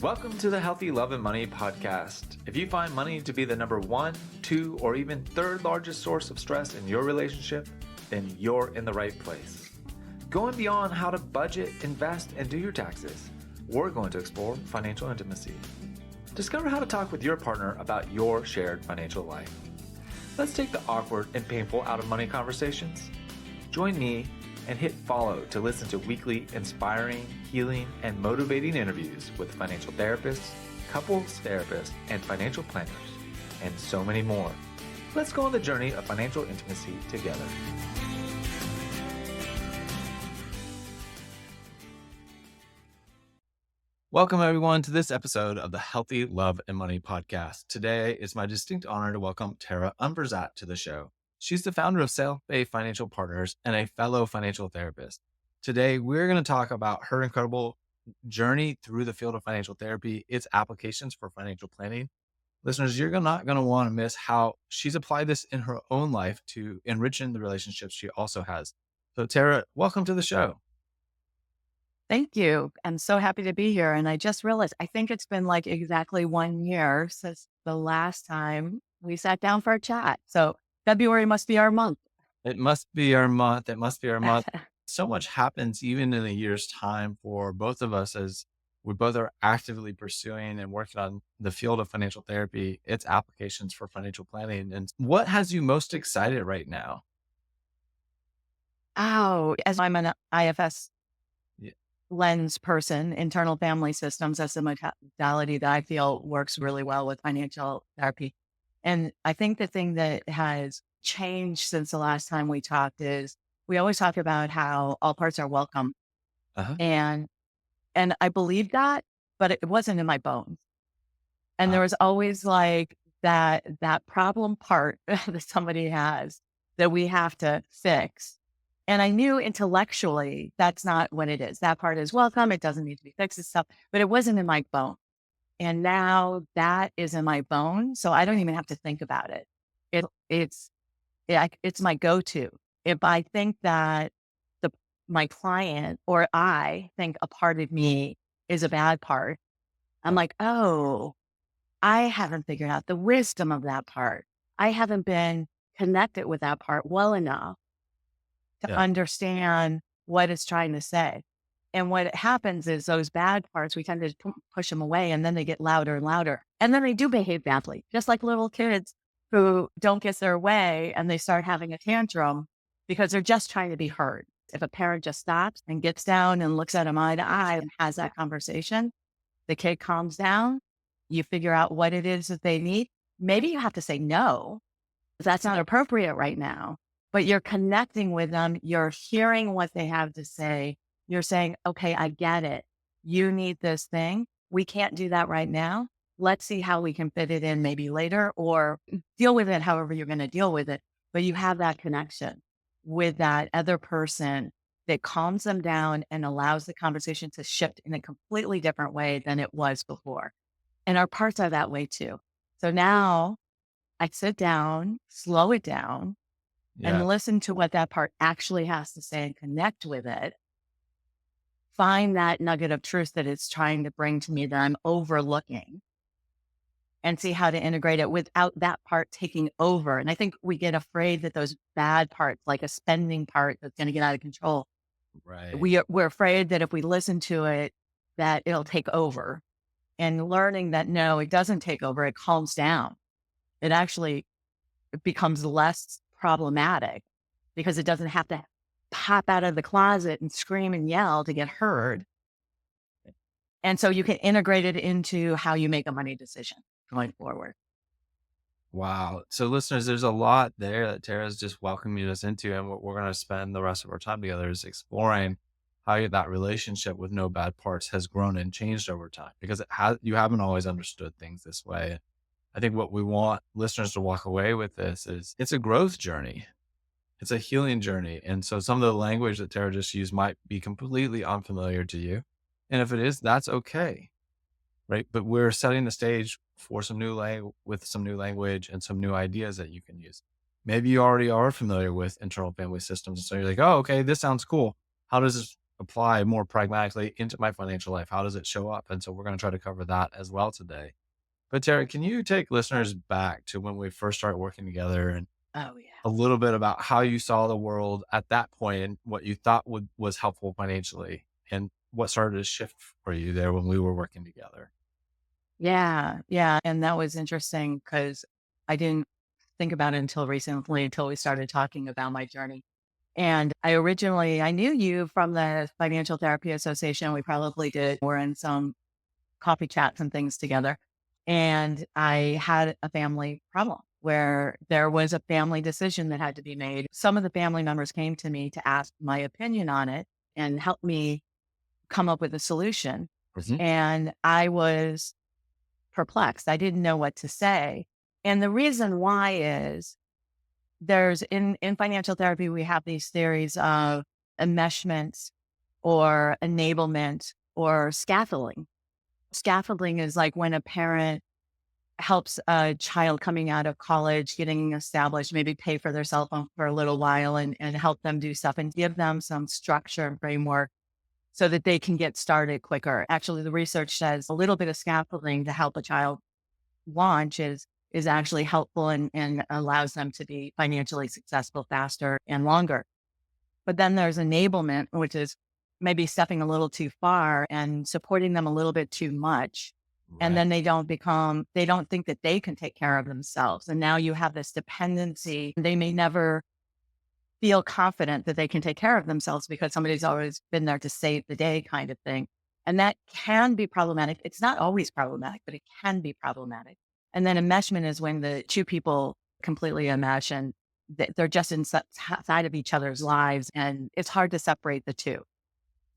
Welcome to the Healthy Love and Money podcast. If you find money to be the number one, two, or even third largest source of stress in your relationship, then you're in the right place. Going beyond how to budget, invest, and do your taxes, we're going to explore financial intimacy. Discover how to talk with your partner about your shared financial life. Let's take the awkward and painful out of money conversations. Join me and hit follow to listen to weekly inspiring, healing, and motivating interviews with financial therapists, couples therapists, and financial planners, and so many more. Let's go on the journey of financial intimacy together. Welcome, everyone, to this episode of the Healthy Love and Money podcast. Today, it's my distinct honor to welcome Tara Unverzagt to the show. She's the founder of Self-Pay Financial Partners and a fellow financial therapist. Today, we're going to talk about her incredible journey through the field of financial therapy, its applications for financial planning. Listeners, you're not going to want to miss how she's applied this in her own life to enriching the relationships she also has. So, Tara, welcome to the show. Thank you. I'm so happy to be here. And I just realized, I think it's been like exactly 1 year since the last time we sat down for a chat. So February must be our month. It must be our month. It must be our month. So much happens even in a year's time for both of us as we both are actively pursuing and working on the field of financial therapy, its applications for financial planning. And what has you most excited right now? Oh, as I'm an IFS Yeah. lens person, internal family systems, that's a modality that I feel works really well with financial therapy. And I think the thing that has changed since the last time we talked is we always talk about how all parts are welcome. Uh-huh. And I believed that, but it wasn't in my bones. And there was always like that problem part that somebody has that we have to fix. And I knew intellectually that's not what it is. That part is welcome. It doesn't need to be fixed and stuff, but it wasn't in my bone. And now that is in my bone. So I don't even have to think about it. It's it's my go-to. If I think that the my client or I think a part of me is a bad part, I'm like, oh, I haven't figured out the wisdom of that part. I haven't been connected with that part well enough to Yeah. understand what it's trying to say. And what happens is those bad parts, we tend to push them away and then they get louder and louder. And then they do behave badly, just like little kids who don't get their way and they start having a tantrum because they're just trying to be heard. If a parent just stops and gets down and looks at them eye to eye and has that conversation, the kid calms down, you figure out what it is that they need. Maybe you have to say no, that's not appropriate right now, but you're connecting with them. You're hearing what they have to say. You're saying, okay, I get it. You need this thing. We can't do that right now. Let's see how we can fit it in maybe later or deal with it however you're going to deal with it. But you have that connection with that other person that calms them down and allows the conversation to shift in a completely different way than it was before. And our parts are that way too. So now I sit down, slow it down, Yeah. and listen to what that part actually has to say and connect with it. Find that nugget of truth that it's trying to bring to me that I'm overlooking and see how to integrate it without that part taking over. And I think we get afraid that those bad parts, like a spending part that's going to get out of control, Right. we're afraid that if we listen to it, that it'll take over. And learning that no, it doesn't take over, it calms down. It actually becomes less problematic because it doesn't have to pop out of the closet and scream and yell to get heard. And so you can integrate it into how you make a money decision going forward. Wow. So listeners, there's a lot there that Tara's just welcoming us into. And what we're going to spend the rest of our time together is exploring how that relationship with no bad parts has grown and changed over time because you haven't always understood things this way. I think what we want listeners to walk away with this is it's a growth journey. It's a healing journey. And so some of the language that Tara just used might be completely unfamiliar to you. And if it is, that's okay. Right. But we're setting the stage for some new with some new language and some new ideas that you can use. Maybe you already are familiar with internal family systems. And so you're like, oh, okay, this sounds cool. How does this apply more pragmatically into my financial life? How does it show up? And so we're going to try to cover that as well today. But Terry, can you take listeners back to when we first started working together and Oh, yeah. a little bit about how you saw the world at that point and what you thought was helpful financially and what started to shift for you there when we were working together? Yeah. Yeah. And that was interesting because I didn't think about it until recently, until we started talking about my journey. And I knew you from the Financial Therapy Association. We probably did, we're in some coffee chats and things together. And I had a family problem where there was a family decision that had to be made. Some of the family members came to me to ask my opinion on it and help me come up with a solution. Mhm. And I was perplexed. I didn't know what to say. And the reason why is there's in financial therapy, we have these theories of enmeshment or enablement or scaffolding. Scaffolding is like when a parent helps a child coming out of college, getting established, maybe pay for their cell phone for a little while and help them do stuff and give them some structure and framework so that they can get started quicker. Actually, the research says a little bit of scaffolding to help a child launch is actually helpful and allows them to be financially successful faster and longer. But then there's enablement, which is maybe stepping a little too far and supporting them a little bit too much. And Right. then they don't think that they can take care of themselves. And now you have this dependency. They may never feel confident that they can take care of themselves because somebody's always been there to save the day kind of thing. And that can be problematic. It's not always problematic, but it can be problematic. And then enmeshment is when the two people completely enmesh and they're just inside of each other's lives. And it's hard to separate the two.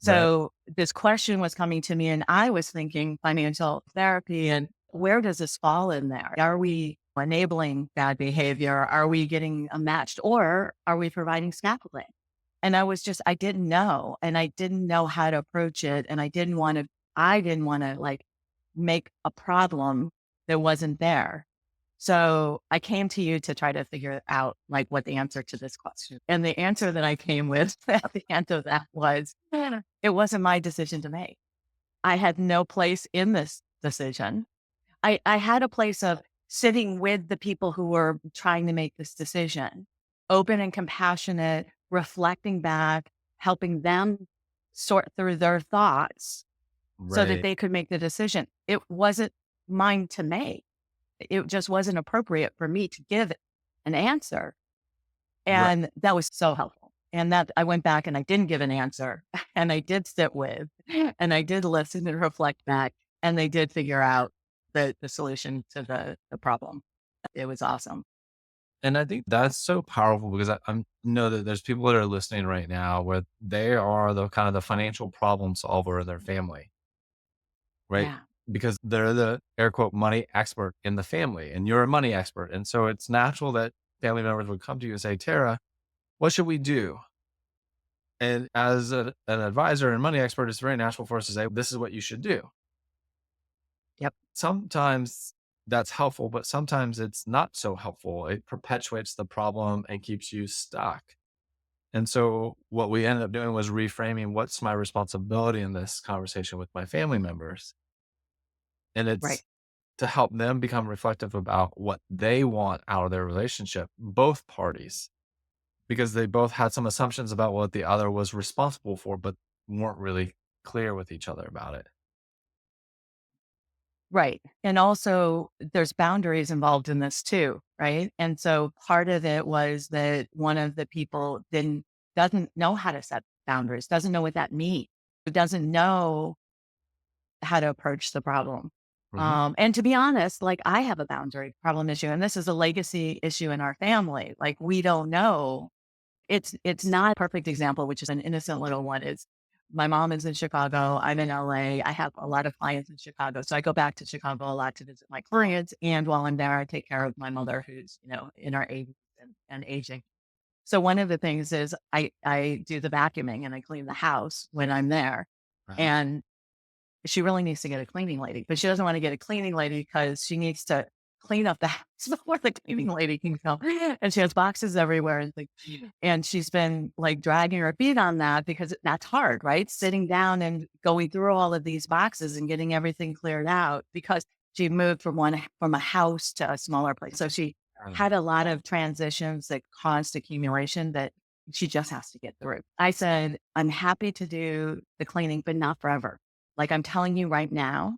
Right. So this question was coming to me, and I was thinking financial therapy and where does this fall in there? Are we enabling bad behavior? Are we getting matched or are we providing scaffolding? And I didn't know and I didn't know how to approach it. And I didn't want to like make a problem that wasn't there. So I came to you to try to figure out like what the answer to this question. And the answer that I came with at the end of that was it wasn't my decision to make. I had no place in this decision. I had a place of sitting with the people who were trying to make this decision, open and compassionate, reflecting back, helping them sort through their thoughts so that Right. they could make the decision. It wasn't mine to make. It just wasn't appropriate for me to give an answer. Right. And that was so helpful. And that I went back and I didn't give an answer and I did sit with and I did listen and reflect back and they did figure out the solution to the problem. It was awesome. And I think that's so powerful because I know that there's people that are listening right now where they are the kind of the financial problem solver in their family, right? Yeah. Because they're the air quote money expert in the family and you're a money expert. And so it's natural that family members would come to you and say, Tara, what should we do? And as an advisor and money expert, it's very natural for us to say, this is what you should do. Yep. Sometimes that's helpful, but sometimes it's not so helpful. It perpetuates the problem and keeps you stuck. And so what we ended up doing was reframing what's my responsibility in this conversation with my family members. And Right. it's to help them become reflective about what they want out of their relationship, both parties, because they both had some assumptions about what the other was responsible for, but weren't really clear with each other about it. Right. And also there's boundaries involved in this too. Right. And so part of it was that one of the people doesn't know how to set boundaries, doesn't know what that means, doesn't know how to approach the problem. Hmm. And to be honest, like I have a boundary problem issue, and this is a legacy issue in our family. Like we don't know. It's not a perfect example, which is an innocent little one. Is my mom is in Chicago. I'm in LA. I have a lot of clients in Chicago, so I go back to Chicago a lot to visit my clients. And while I'm there, I take care of my mother, who's in our 80s and aging. So one of the things is I do the vacuuming and I clean the house when I'm there, Right. and she really needs to get a cleaning lady, but she doesn't want to get a cleaning lady because she needs to clean up the house before the cleaning lady can come. And she has boxes everywhere and she's been like dragging her feet on that because that's hard, right? Sitting down and going through all of these boxes and getting everything cleared out because she moved from a house to a smaller place. So she had a lot of transitions that caused accumulation that she just has to get through. I said, I'm happy to do the cleaning, but not forever. Like I'm telling you right now,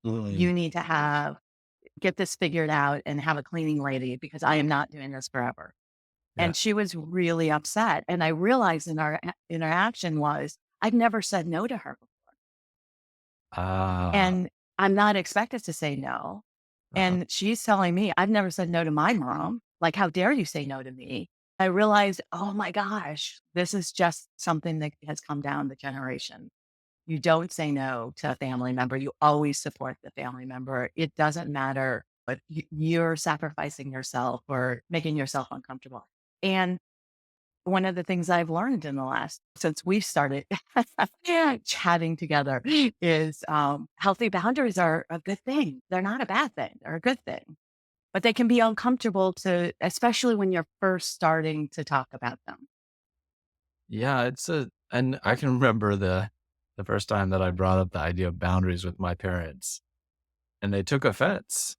Mm, you need to get this figured out and have a cleaning lady because I am not doing this forever. yeah. And she was really upset. And I realized in our interaction was I've never said no to her. Ah, And I'm not expected to say no. uh-huh. And she's telling me, I've never said no to my mom. Like, how dare you say no to me? I realized, oh my gosh, this is just something that has come down the generation. You don't say no to a family member. You always support the family member. It doesn't matter, but you're sacrificing yourself or making yourself uncomfortable. And one of the things I've learned in the last, since we started chatting together is healthy boundaries are a good thing. They're not a bad thing. They're a good thing, but they can be uncomfortable especially when you're first starting to talk about them. Yeah, and I can remember the first time that I brought up the idea of boundaries with my parents, and they took offense.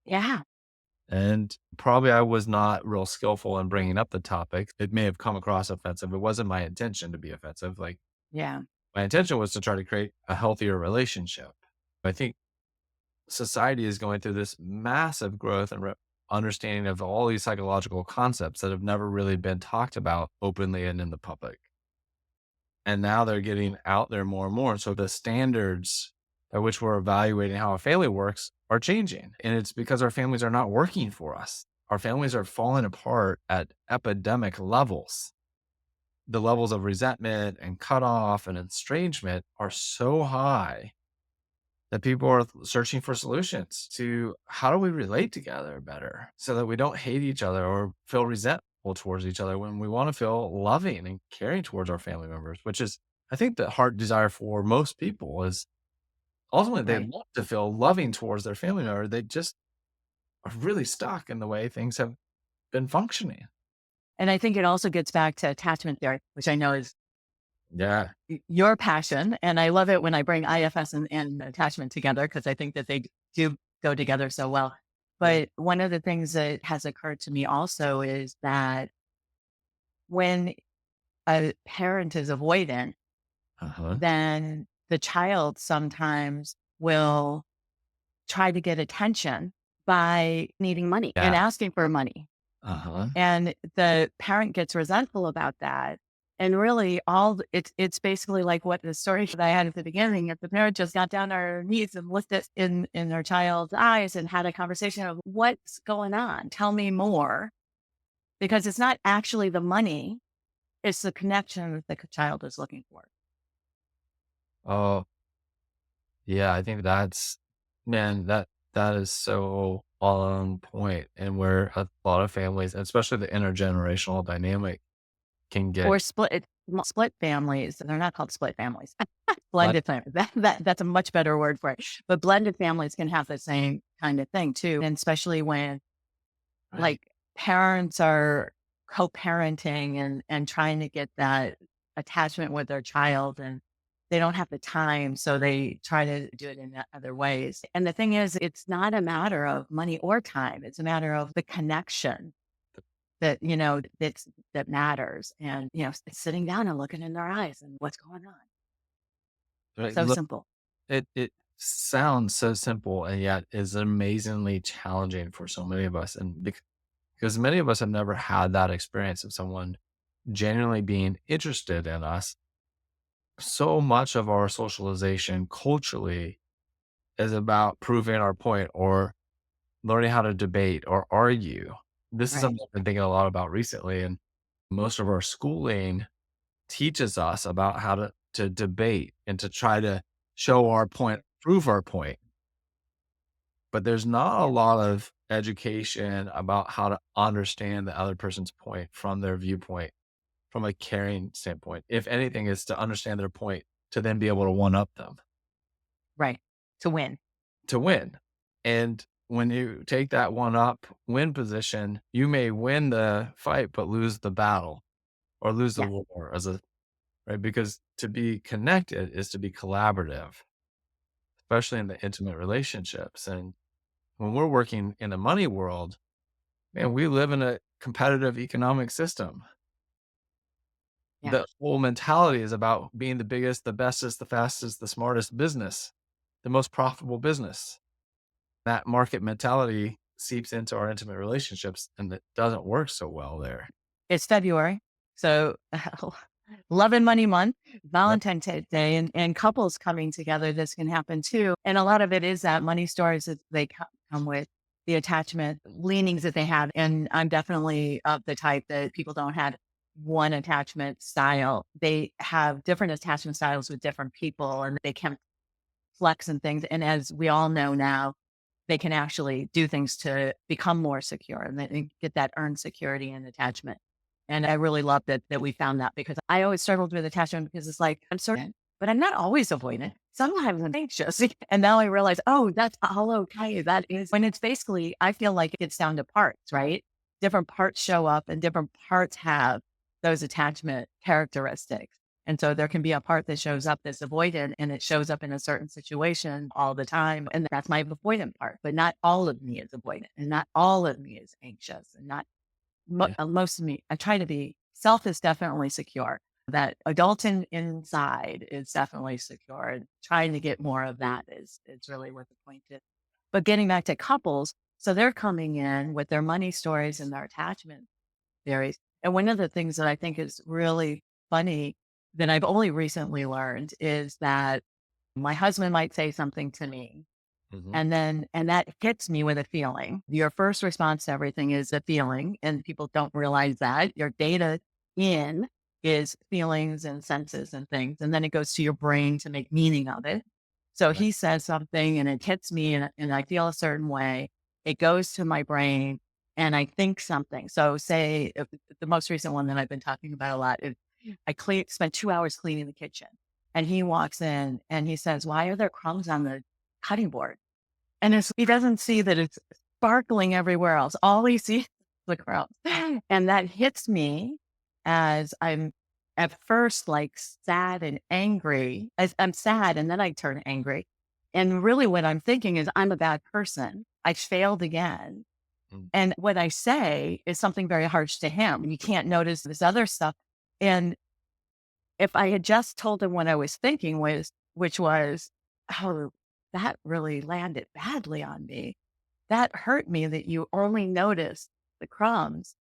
Yeah. And probably I was not real skillful in bringing up the topic. It may have come across offensive. It wasn't my intention to be offensive. Like Yeah. my intention was to try to create a healthier relationship. I think society is going through this massive growth and understanding of all these psychological concepts that have never really been talked about openly and in the public. And now they're getting out there more and more. So the standards by which we're evaluating how a family works are changing. And it's because our families are not working for us. Our families are falling apart at epidemic levels. The levels of resentment and cutoff and estrangement are so high that people are searching for solutions to how do we relate together better so that we don't hate each other or feel resentful towards each other when we want to feel loving and caring towards our family members, which is, I think, the heart desire for most people is ultimately they Right. want to feel loving towards their family member. They just are really stuck in the way things have been functioning. And I think it also gets back to attachment theory, which I know is Yeah. your passion. And I love it when I bring IFS and attachment together because I think that they do go together so well. Yeah. But one of the things that has occurred to me also is that when a parent is avoidant, Uh-huh. then the child sometimes will try to get attention by needing money and Yeah. asking for money. Uh-huh. And the parent gets resentful about that. And really it's basically like what the story that I had at the beginning. If the parent just got down on her knees and looked in her child's eyes and had a conversation of what's going on, tell me more. Because it's not actually the money, it's the connection that the child is looking for. Oh, yeah, I think man, that is so on point, and where a lot of families, especially the intergenerational dynamic, can get Or split families. They're not called split families. but Blended families. That's a much better word for it. But blended families can have the same kind of thing too. And especially when right. like parents are co-parenting and trying to get that attachment with their child and they don't have the time. So they try to do it in other ways. And the thing is, it's not a matter of money or time. It's a matter of the connection that matters. And, it's sitting down and looking in their eyes and what's going on. Right, So look, simple. it sounds so simple and yet is amazingly challenging for so many of us, and because many of us have never had that experience of someone genuinely being interested in us. So much of our socialization culturally is about proving our point or learning how to debate or argue. This is Right. something I've been thinking a lot about recently, and most of our schooling teaches us about how to debate and to try to show our point, prove our point. But there's not a Yeah. lot of education about how to understand the other person's point from their viewpoint, from a caring standpoint. If anything, is to understand their point to then be able to one up them Right. To win. to win. And when you take that one up win position, you may win the fight, but lose the battle or lose the Yeah. war right? Because to be connected is to be collaborative, especially in the intimate relationships. And when we're working in the money world, man, we live in a competitive economic system. Yeah. The whole mentality is about being the biggest, the bestest, the fastest, the smartest business, the most profitable business. That market mentality seeps into our intimate relationships and it doesn't work so well there. It's February. So love and money month, Yep. Valentine's Day, and couples coming together. This can happen too. And a lot of it is that money stories that they come with, the attachment leanings that they have. And I'm definitely of the type that people don't have one attachment style. They have different attachment styles with different people and they can flex and things. And as we all know now, they can actually do things to become more secure and then get that earned security and attachment. And I really love that we found that because I always struggled with attachment because it's like I'm certain, but I'm not always avoidant. Sometimes I'm anxious. And now I realize, oh, that's all okay. That is when it's basically, I feel like it's down to parts, right? Different parts show up and different parts have those attachment characteristics. And so there can be a part that shows up that's avoidant and it shows up in a certain situation all the time. And that's my avoidant part, but not all of me is avoidant and not all of me is anxious and not Yeah. most of me. I try to be self is definitely secure. That adult inside is definitely secure. And trying to get more of that is really what the point is. But getting back to couples, so they're coming in with their money stories and their attachment theories. And one of the things that I think is really funny that I've only recently learned is that my husband might say something to me Mhm. and that hits me with a feeling. Your first response to everything is a feeling, and people don't realize that. Your data in is feelings and senses and things, and then it goes to your brain to make meaning of it. So Right. he says something and it hits me and I feel a certain way. It goes to my brain and I think something. So say the most recent one that I've been talking about a lot is spent 2 hours cleaning the kitchen and he walks in and he says, "Why are there crumbs on the cutting board?" And he doesn't see that it's sparkling everywhere else. All he sees is the crumbs. And that hits me as I'm at first like sad and angry. As I'm sad and then I turn angry. And really what I'm thinking is I'm a bad person. I failed again. Mm. And what I say is something very harsh to him. You can't notice this other stuff. And if I had just told him what I was thinking which was, "Oh, that really landed badly on me. That hurt me that you only noticed the crumbs."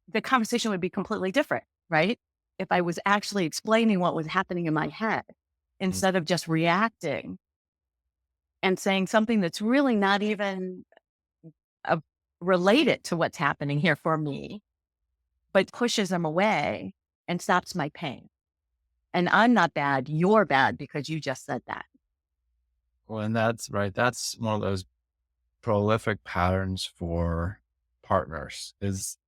The conversation would be completely different, right? If I was actually explaining what was happening in my head Mm. instead of just reacting and saying something that's really not even uh, related to what's happening here for me, but pushes them away and stops my pain. And I'm not bad. You're bad because you just said that. Well, and that's right. That's one of those prolific patterns for partners is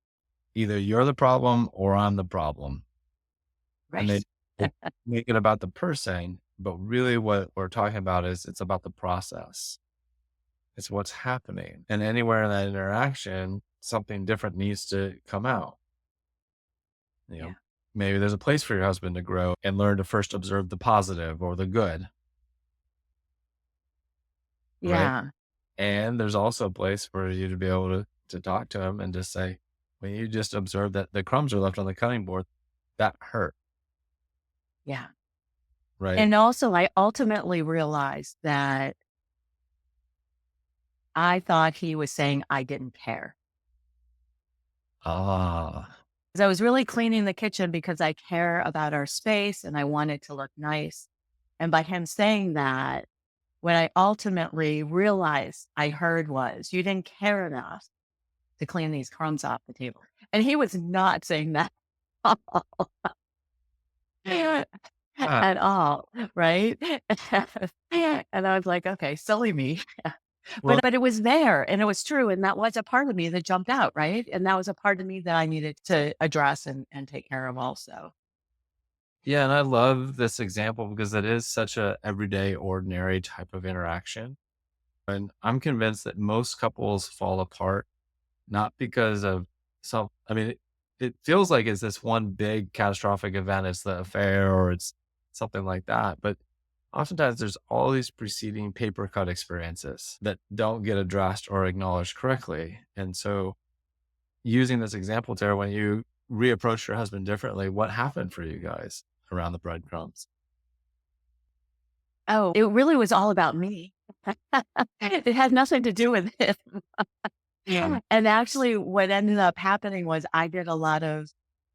either you're the problem or I'm the problem. And Right. they make it about the person, but really what we're talking about is it's about the process. It's what's happening. And anywhere in that interaction, something different needs to come out. You Yeah. know, maybe there's a place for your husband to grow and learn to first observe the positive or the good, right? Yeah. And there's also a place for you to be able to talk to him and just say, when you just observe that the crumbs are left on the cutting board, that hurt, Yeah. right? And also, I ultimately realized that I thought he was saying I didn't care. Ah, 'Cause I was really cleaning the kitchen because I care about our space and I want it to look nice. And by him saying that, what I ultimately realized I heard was, "You didn't care enough to clean these crumbs off the table." And he was not saying that ah, at all, right? And I was like, "Okay, silly me." well, But it was there and it was true, and that was a part of me that jumped out, right? And that was a part of me that I needed to address and take care of also. yeah, and I love this example because it is such a everyday, ordinary type of interaction. And I'm convinced that most couples fall apart not because of I mean, it feels like it's this one big catastrophic event. It's the affair or it's something like that. But oftentimes there's all these preceding paper cut experiences that don't get addressed or acknowledged correctly. And so using this example, Tara, when you reapproached your husband differently, what happened for you guys around the breadcrumbs? Oh, it really was all about me. It had nothing to do with him. Yeah. And actually, what ended up happening was I did a lot of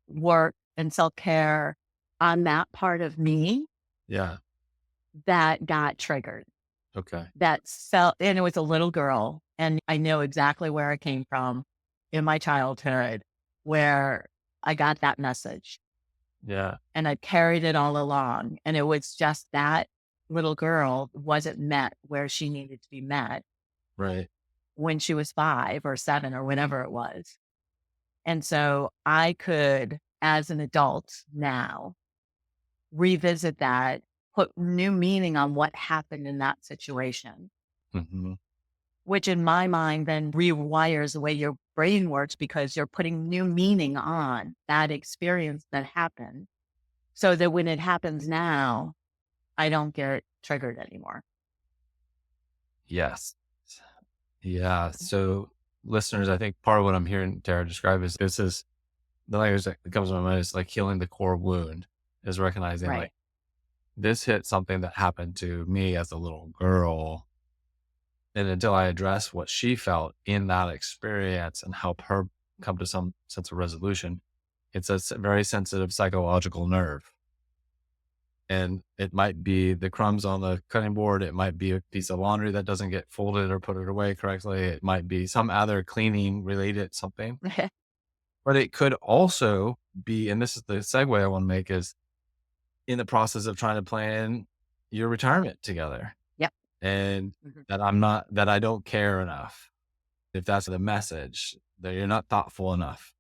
work and self care on that part of me Yeah. that got triggered. Okay. That felt, and it was a little girl. And I know exactly where I came from in my childhood where I got that message Yeah. and I carried it all along. And it was just that little girl wasn't met where she needed to be met Right. when she was 5 or 7 or whatever it was. And so I could, as an adult now, revisit that, put new meaning on what happened in that situation, Hmm. which in my mind then rewires the way your brain works because you're putting new meaning on that experience that happened so that when it happens now, I don't get triggered anymore. Yes. Yeah. So, listeners, I think part of what I'm hearing Tara describe is this is the language that comes to my mind is like healing the core wound, is recognizing Right. like this hit something that happened to me as a little girl. And until I address what she felt in that experience and help her come to some sense of resolution, it's a very sensitive psychological nerve. And it might be the crumbs on the cutting board. It might be a piece of laundry that doesn't get folded or put it away correctly. It might be some other cleaning related something, but it could also be, and this is the segue I want to make is in the process of trying to plan your retirement together Yep. and Mhm. that I don't care enough. If that's the message that you're not thoughtful enough.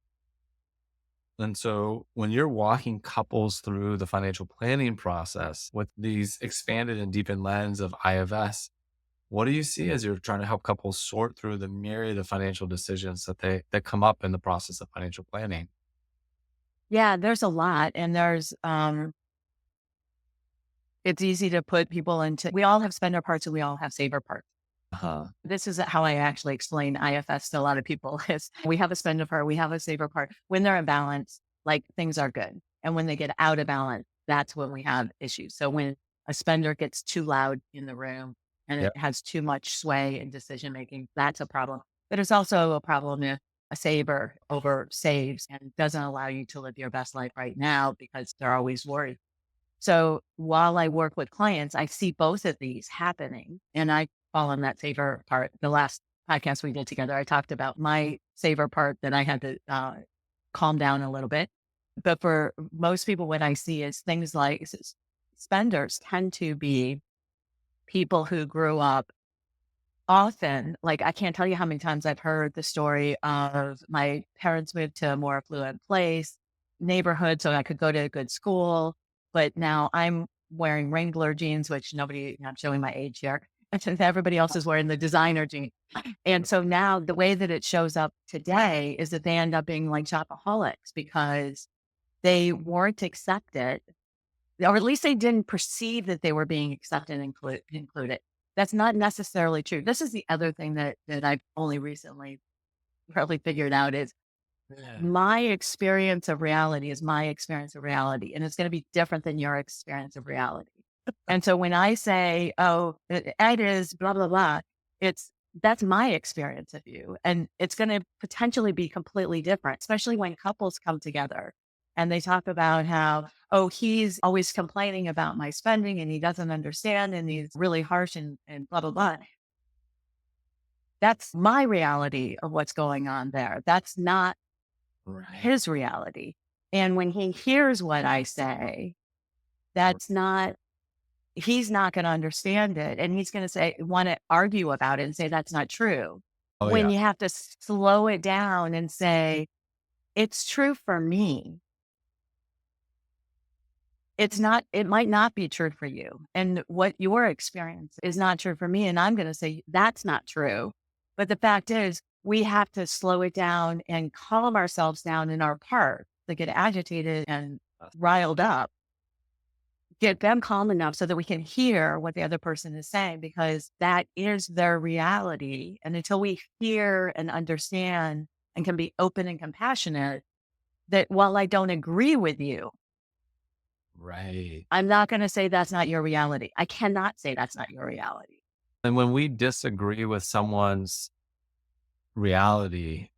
And so when you're walking couples through the financial planning process with these expanded and deepened lens of IFS, what do you see as you're trying to help couples sort through the myriad of financial decisions that come up in the process of financial planning? Yeah, there's a lot. And it's easy to put people into, we all have spender parts and we all have saver parts. Uh-huh. This is how I actually explain IFS to a lot of people is we have a spender part, we have a saver part. When they're in balance, like things are good. And when they get out of balance, that's when we have issues. So when a spender gets too loud in the room and it Yep. has too much sway in decision making, that's a problem. But it's also a problem if a saver over saves and doesn't allow you to live your best life right now because they're always worried. So while I work with clients, I see both of these happening and I fall on that saver part. The last podcast we did together, I talked about my saver part that I had to calm down a little bit. But for most people, what I see is things like spenders tend to be people who grew up often, like I can't tell you how many times I've heard the story of my parents moved to a more affluent place, neighborhood, so I could go to a good school. But now I'm wearing Wrangler jeans, which nobody, I'm showing my age here. And everybody else is wearing the designer jeans. And so now the way that it shows up today is that they end up being like shopaholics because they weren't accepted or at least they didn't perceive that they were being accepted and included. That's not necessarily true. This is the other thing that I've only recently probably figured out is Yeah. my experience of reality is my experience of reality, and it's going to be different than your experience of reality. And so when I say, "Oh, it is blah blah blah," it's that's my experience of you, and it's going to potentially be completely different, especially when couples come together and they talk about how, "Oh, he's always complaining about my spending, and he doesn't understand, and he's really harsh and blah blah blah." That's my reality of what's going on there. That's not Right. his reality. And when he hears what I say, that's not, he's not going to understand it. And he's going to say, want to argue about it and say, that's not true. Oh, When yeah. you have to slow it down and say, it's true for me. it might not be true for you. And what your experience is not true for me. And I'm going to say that's not true. But the fact is, we have to slow it down and calm ourselves down in our part to get agitated and riled up, get them calm enough so that we can hear what the other person is saying, because that is their reality. And until we hear and understand and can be open and compassionate, that while I don't agree with you, Right. I'm not going to say that's not your reality. I cannot say that's not your reality. And when we disagree with someone's reality,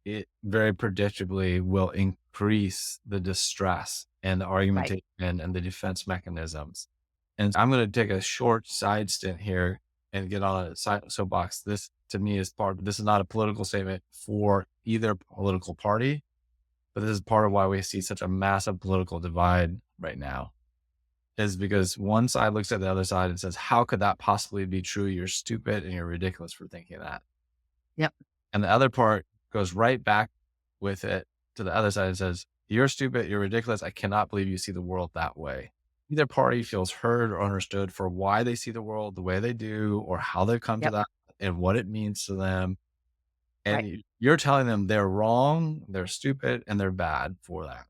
it very predictably will increase the distress and the Right. argumentation and the defense mechanisms. And I'm going to take a short side stint here and get on a soapbox. This to me is this is not a political statement for either political party, but this is part of why we see such a massive political divide right now, is because one side looks at the other side and says, how could that possibly be true? You're stupid and you're ridiculous for thinking that. Yep. And the other part goes right back with it to the other side and says, you're stupid, you're ridiculous. I cannot believe you see the world that way. Either party feels heard or understood for why they see the world the way they do, or how they've come to Yep. that and what it means to them. And Right. you're telling them they're wrong, they're stupid, and they're bad for that.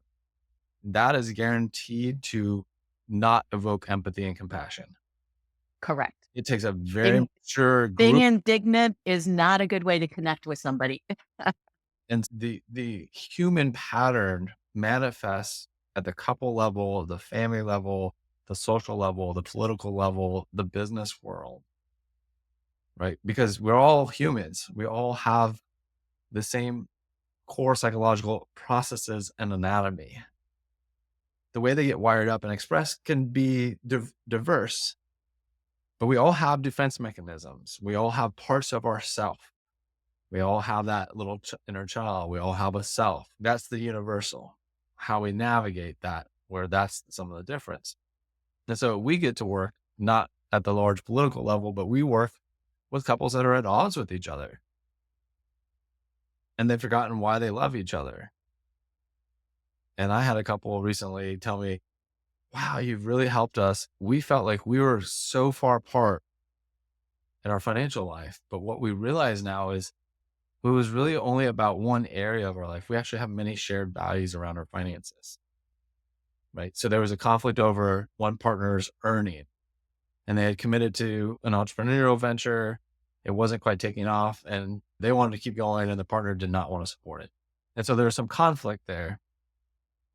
That is guaranteed to not evoke empathy and compassion. Correct. It takes a very Being, mature being group. indignant is not a good way to connect with somebody. And the human pattern manifests at the couple level, the family level, the social level, the political level, the business world, right? Because we're all humans. We all have the same core psychological processes and anatomy. The way they get wired up and expressed can be diverse, but we all have defense mechanisms. We all have parts of ourself. We all have that little inner child. We all have a self. That's the universal. How we navigate that, where that's some of the difference. And so we get to work not at the large political level, but we work with couples that are at odds with each other. And they've forgotten why they love each other. And I had a couple recently tell me, wow, you've really helped us. We felt like we were so far apart in our financial life. But what we realize now is it was really only about one area of our life. We actually have many shared values around our finances, right? So there was a conflict over one partner's earning, and they had committed to an entrepreneurial venture. It wasn't quite taking off, and they wanted to keep going, and the partner did not want to support it. And so there was some conflict there,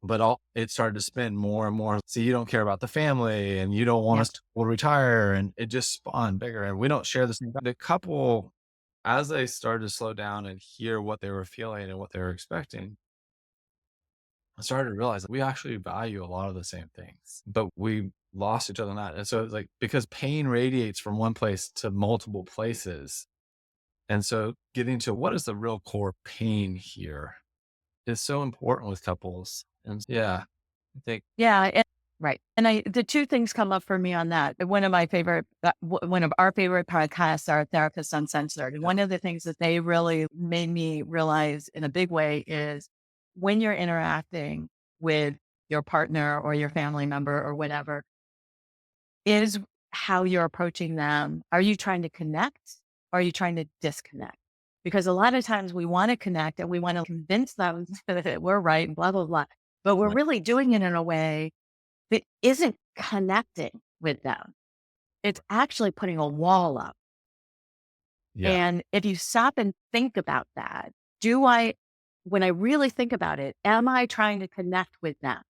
but it started to spin more and more. See, you don't care about the family, and you don't want Yeah. us to retire, and it just spawned bigger. And we don't share the same. The couple, as they started to slow down and hear what they were feeling and what they were expecting, I started to realize that we actually value a lot of the same things, but we lost each other in that. And so it's like, because pain radiates from one place to multiple places. And so getting to what is the real core pain here is so important with couples. And yeah, I think, Yeah. Right. And the two things come up for me on that. One of my favorite, one of our favorite podcasts are Therapists Uncensored. And yeah, one of the things that they really made me realize in a big way is when you're interacting with your partner or your family member or whatever, is how you're approaching them. Are you trying to connect or are you trying to disconnect? Because a lot of times we want to connect and we want to convince them that we're right and blah, blah, blah. But we're right. really doing it in a way that isn't connecting with them. It's actually putting a wall up. Yeah. And if you stop and think about that, when I really think about it, am I trying to connect with them?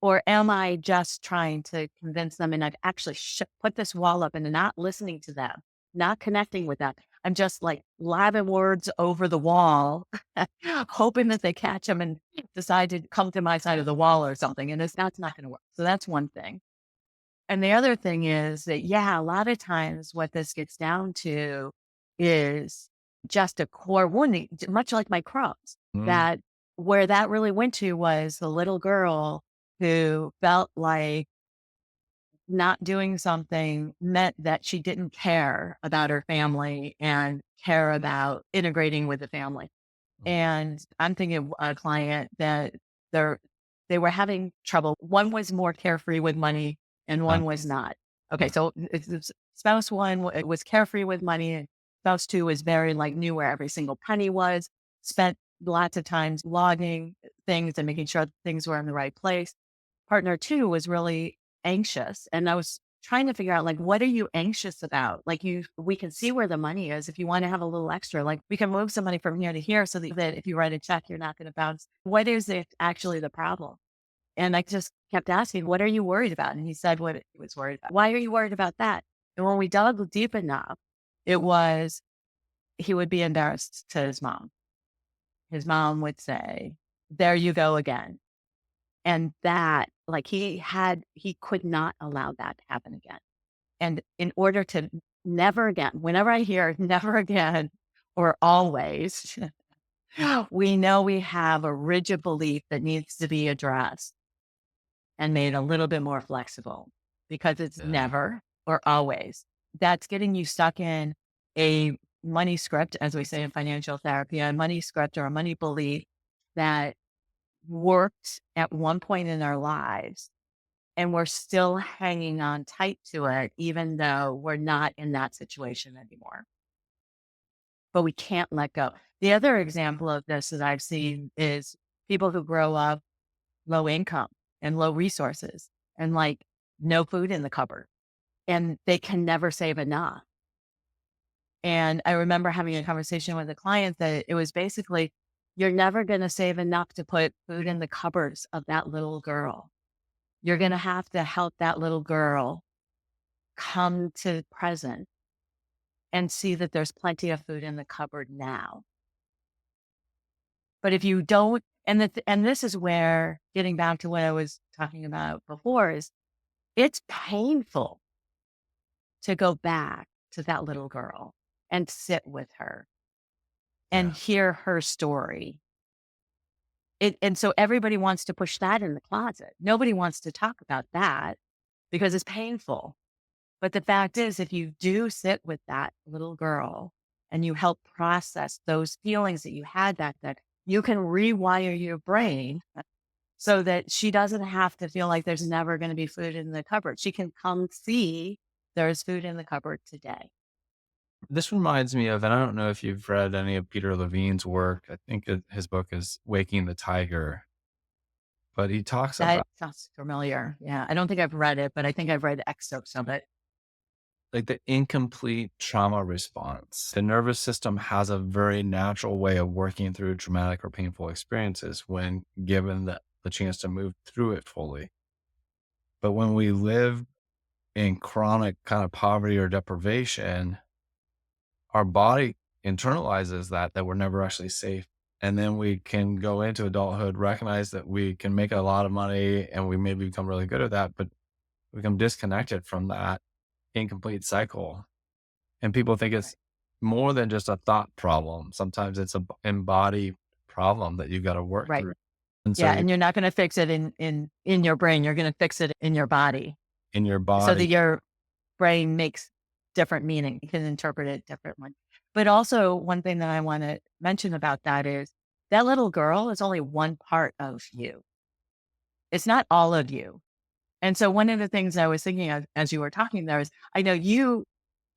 Or am I just trying to convince them and I've actually put this wall up and not listening to them, not connecting with them? I'm just like lobbing words over the wall, hoping that they catch them and decide to come to my side of the wall or something. And that's not going to work. So that's one thing. And the other thing is that, yeah, a lot of times what this gets down to is just a core wounding, much like my Crohn's, Mm, that where that really went to was the little girl who felt like not doing something meant that she didn't care about her family and care about integrating with the family. mm, And I'm thinking of a client that they're they were having trouble. One was more carefree with money and Uh, one was not. Okay. So spouse one was carefree with money and spouse two was very like knew where every single penny was, spent lots of times logging things and making sure things were in the right place. Partner two was really anxious. And I was trying to figure out like, what are you anxious about? Like we can see where the money is. If you want to have a little extra, like we can move some money from here to here so that if you write a check, you're not going to bounce. What is it actually the problem? And I just kept asking, what are you worried about? And he said what he was worried about. Why are you worried about that? And when we dug deep enough, it was he would be embarrassed to his mom. His mom would say, there you go again. And that, like, he could not allow that to happen again. And in order to never again, whenever I hear never again or always, we know we have a rigid belief that needs to be addressed and made a little bit more flexible because it's yeah. never or always. That's getting you stuck in a money script, as we say in financial therapy, a money script or a money belief that worked at one point in our lives. And we're still hanging on tight to it, even though we're not in that situation anymore. But we can't let go. The other example of this that I've seen is people who grow up low income and low resources and like no food in the cupboard and they can never save enough. And I remember having a conversation with a client that it was basically, you're never going to save enough to put food in the cupboards of that little girl. You're going to have to help that little girl come to present and see that there's plenty of food in the cupboard now. But if you don't, and this is where getting back to what I was talking about before is it's painful to go back to that little girl and sit with her and Yeah. hear her story. And so everybody wants to push that in the closet. Nobody wants to talk about that because it's painful. But the fact is, if you do sit with that little girl and you help process those feelings that you had back then, you can rewire your brain so that she doesn't have to feel like there's never going to be food in the cupboard. She can come see there's food in the cupboard today. This reminds me of, and I don't know if you've read any of Peter Levine's work. I think his book is Waking the Tiger, but he talks That about sounds familiar. Yeah. I don't think I've read it, but I think I've read excerpts of it. like the incomplete trauma response. The nervous system has a very natural way of working through traumatic or painful experiences when given the chance to move through it fully. But when we live in chronic kind of poverty or deprivation, our body internalizes that we're never actually safe. And then we can go into adulthood, recognize that we can make a lot of money and we maybe become really good at that, but we become disconnected from that incomplete cycle. And people think Right. it's more than just a thought problem. Sometimes it's a embodied problem that you got to work Right. through. And so Yeah. And you're not going to fix it in your brain. You're going to fix it in your body in your so that body, your brain makes different meaning. You can interpret it differently. But also one thing that I want to mention about that is that little girl is only one part of you. It's not all of you. And so one of the things I was thinking of as you were talking there is I know you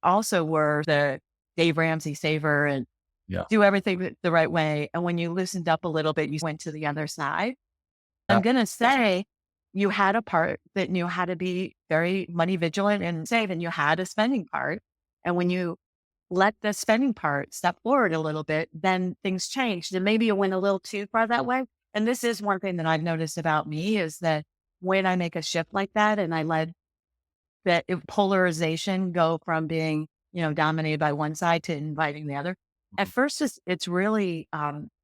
also were the Dave Ramsey saver and yeah, do everything the right way. And when you loosened up a little bit, you went to the other side. I'm that, going to say you had a part that knew how to be very money vigilant and save, and you had a spending part. And when you let the spending part step forward a little bit, then things changed. And maybe you went a little too far that way. And this is one thing that I've noticed about me is that when I make a shift like that and I let that polarization go from being, dominated by one side to inviting the other. At first, it's really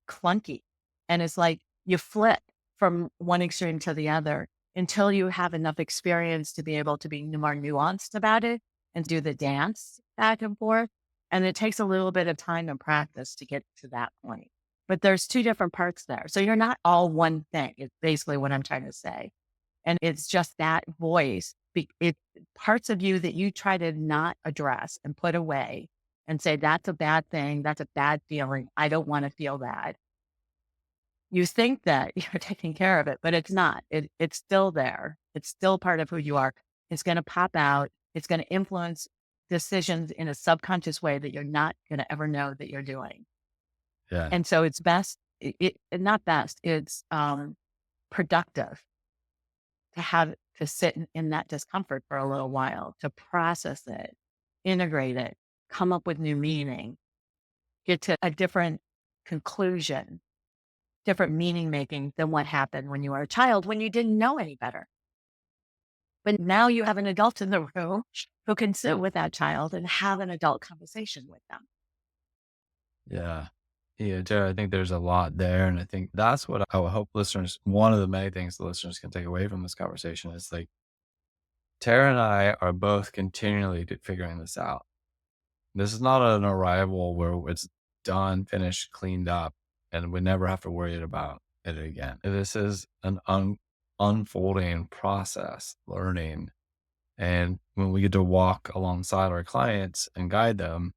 clunky, and it's like you flip from one extreme to the other until you have enough experience to be able to be more nuanced about it and do the dance back and forth. And it takes a little bit of time and practice to get to that point. But there's two different parts there, so you're not all one thing. It's basically what I'm trying to say. And it's just that voice. It parts of you that you try to not address and put away and say, that's a bad thing. That's a bad feeling. I don't want to feel that. You think that you're taking care of it, but it's not. It's still there. It's still part of who you are. It's going to pop out. It's going to influence decisions in a subconscious way that you're not going to ever know that you're doing. Yeah. And so it's best, not best, it's productive to have to sit in that discomfort for a little while, to process it, integrate it, come up with new meaning, get to a different conclusion, different meaning making than what happened when you were a child, when you didn't know any better. But now you have an adult in the room who can sit with that child and have an adult conversation with them. Yeah. Yeah, Tara, I think there's a lot there. And I think that's what I would hope listeners, one of the many things the listeners can take away from this conversation is like, Tara and I are both continually figuring this out. This is not an arrival where it's done, finished, cleaned up, and we never have to worry about it again. This is an unfolding process, learning. And when we get to walk alongside our clients and guide them,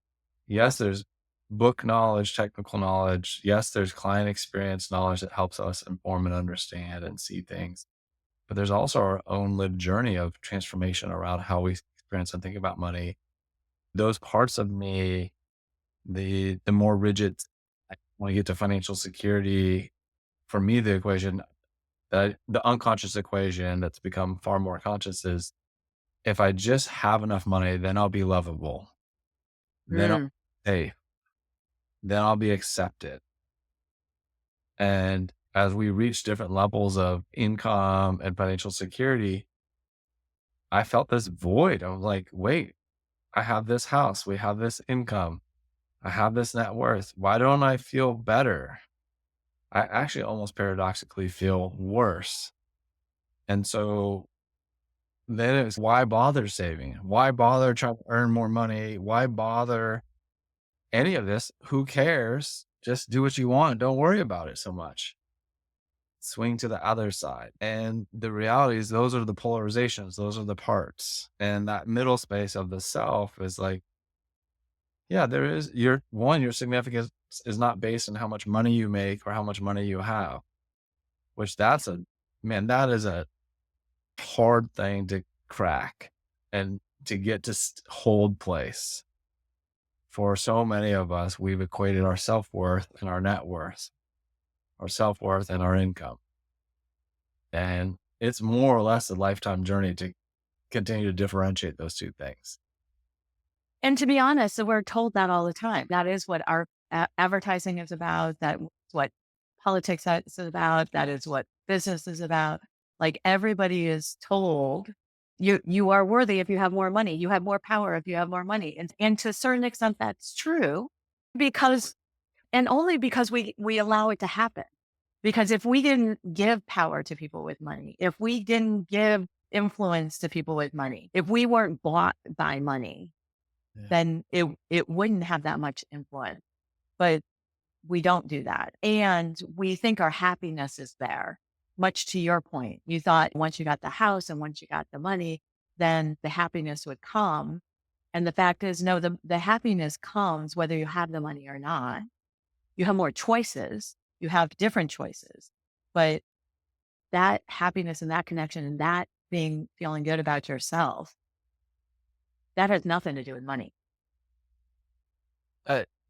yes, there's book knowledge, technical knowledge. Yes, there's client experience knowledge that helps us inform and understand and see things. But there's also our own lived journey of transformation around how we experience and think about money. Those parts of me, the more rigid, when we get to financial security, for me, the equation, the unconscious equation that's become far more conscious is if I just have enough money, then I'll be lovable. Then I'll Mm. be safe. Then I'll be accepted. And as we reach different levels of income and financial security, I felt this void. I was like, wait, I have this house. We have this income. I have this net worth. Why don't I feel better? I actually almost paradoxically feel worse. And so then it's why bother saving? Why bother trying to earn more money? Why bother any of this? Who cares? Just do what you want. Don't worry about it so much. Swing to the other side. And the reality is those are the polarizations, those are the parts. And that middle space of the self is like, yeah, there is your significance is not based on how much money you make or how much money you have, which that is a hard thing to crack and to get to hold place. For so many of us, we've equated our self-worth and our net worth, our self-worth and our income. And it's more or less a lifetime journey to continue to differentiate those two things. And to be honest, so we're told that all the time. That is what our advertising is about. That's what politics is about. That is what business is about. Like everybody is told you are worthy if you have more money. You have more power if you have more money. And to a certain extent, that's true because, and only because we allow it to happen. Because if we didn't give power to people with money, if we didn't give influence to people with money, if we weren't bought by money, Yeah. then it wouldn't have that much influence. But we don't do that. And we think our happiness is there. Much to your point, you thought once you got the house and once you got the money, then the happiness would come. And the fact is, no, the happiness comes whether you have the money or not. You have more choices, you have different choices, but that happiness and that connection and that feeling good about yourself, that has nothing to do with money.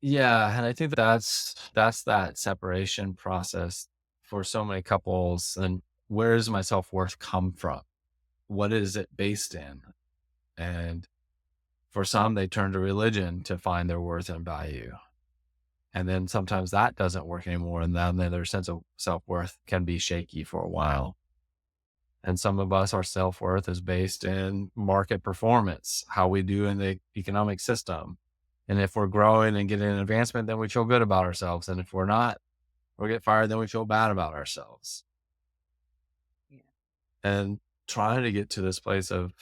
Yeah, and I think that's that separation process for so many couples. And where does my self-worth come from? What is it based in? And for some, they turn to religion to find their worth and value. And then sometimes that doesn't work anymore. And then their sense of self-worth can be shaky for a while. And some of us, our self-worth is based in market performance, how we do in the economic system. And if we're growing and getting an advancement, then we feel good about ourselves. And if we're not, or get fired, then we feel bad about ourselves. Yeah. And trying to get to this place of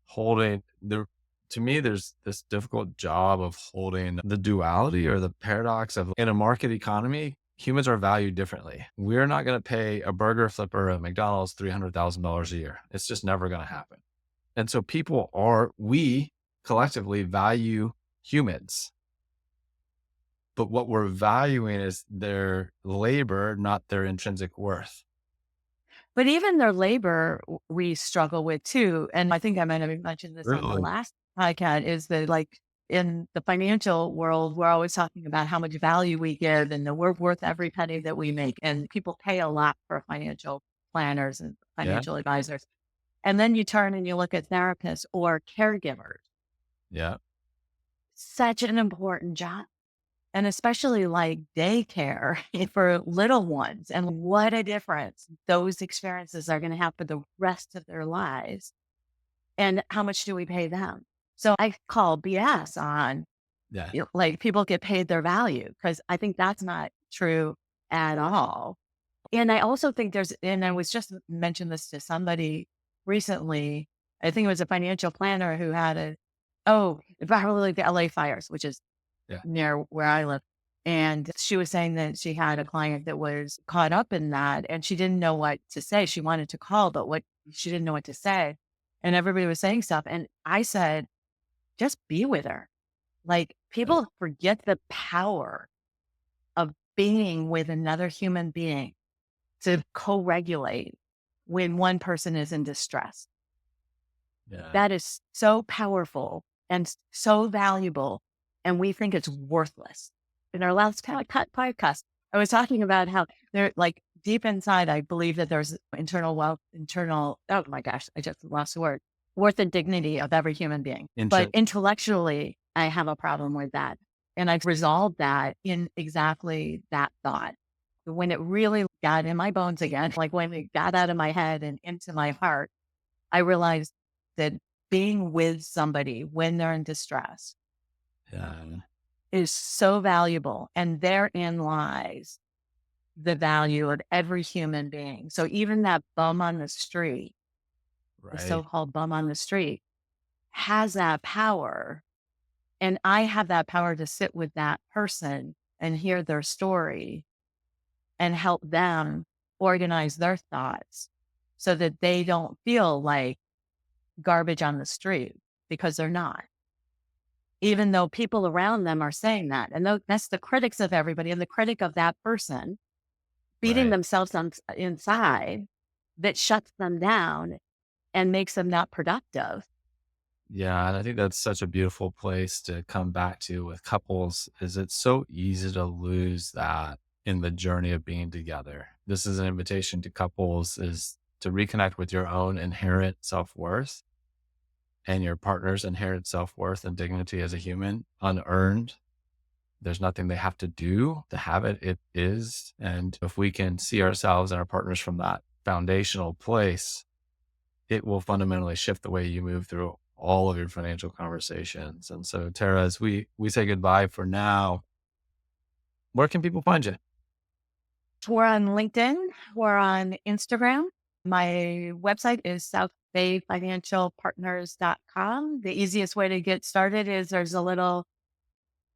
holding to me, there's this difficult job of holding the duality or the paradox of in a market economy, humans are valued differently. We're not going to pay a burger flipper at McDonald's $300,000 a year. It's just never going to happen. And so we collectively value humans. But what we're valuing is their labor, not their intrinsic worth. But even their labor, we struggle with too. And I think I might have mentioned this on the Really? last podcast, is that like in the financial world, we're always talking about how much value we give and that we're worth every penny that we make. And people pay a lot for financial planners and Yeah. financial advisors. And then you turn and you look at therapists or caregivers, Yeah. such an important job. And especially like daycare for little ones. And what a difference those experiences are going to have for the rest of their lives. And how much do we pay them? So I call BS on, Yeah. like people get paid their value, because I think that's not true at all. And I also think and I was just mentioned this to somebody recently. I think it was a financial planner who had probably the LA fires, which is Yeah. near where I live. And she was saying that she had a client that was caught up in that and she didn't know what to say. She wanted to call, but she didn't know what to say. And everybody was saying stuff. And I said, just be with her. Like Yeah. people forget the power of being with another human being to co-regulate when one person is in distress. Yeah. That is so powerful and so valuable. And we think it's worthless. In our last podcast, I was talking about how they're like deep inside, I believe that there's oh my gosh, I just lost the word, worth and dignity of every human being. But intellectually, I have a problem with that. And I've resolved that in exactly that thought. When it really got in my bones again, like when it got out of my head and into my heart, I realized that being with somebody when they're in distress Yeah. is so valuable. And therein lies the value of every human being. So even that bum on the street, the Right. so-called bum on the street, has that power. And I have that power to sit with that person and hear their story and help them organize their thoughts so that they don't feel like garbage on the street, because they're not. Even though people around them are saying that. And that's the critics of everybody and the critic of that person beating Right. themselves inside, that shuts them down and makes them not productive. Yeah. And I think that's such a beautiful place to come back to with couples is it's so easy to lose that in the journey of being together. This is an invitation to couples is to reconnect with your own inherent self-worth and your partner's inherent self-worth and dignity as a human, unearned. There's nothing they have to do to have it. It is. And if we can see ourselves and our partners from that foundational place, it will fundamentally shift the way you move through all of your financial conversations. And so, Tara, as we say goodbye for now, where can people find you? We're on LinkedIn. We're on Instagram. My website is southbayfinancialpartners.com. The easiest way to get started is there's a little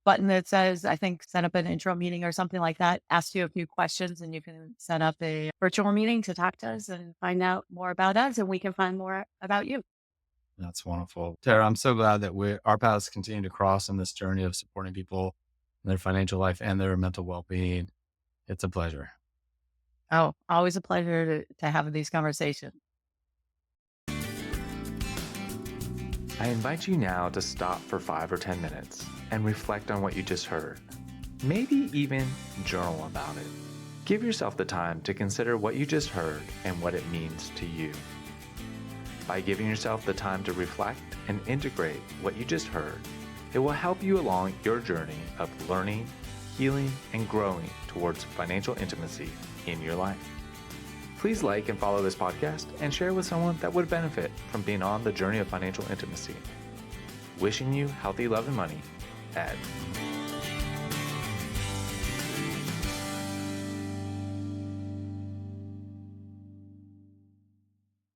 button that says, I think, set up an intro meeting or something like that. Ask you a few questions and you can set up a virtual meeting to talk to us and find out more about us, and we can find more about you. That's wonderful. Tara, I'm so glad that our paths continue to cross in this journey of supporting people in their financial life and their mental well-being. It's a pleasure. Oh, always a pleasure to have these conversations. I invite you now to stop for 5 or 10 minutes and reflect on what you just heard. Maybe even journal about it. Give yourself the time to consider what you just heard and what it means to you. By giving yourself the time to reflect and integrate what you just heard, it will help you along your journey of learning, healing, and growing towards financial intimacy in your life. Please like and follow this podcast and share with someone that would benefit from being on the journey of financial intimacy. Wishing you healthy love and money, Ed.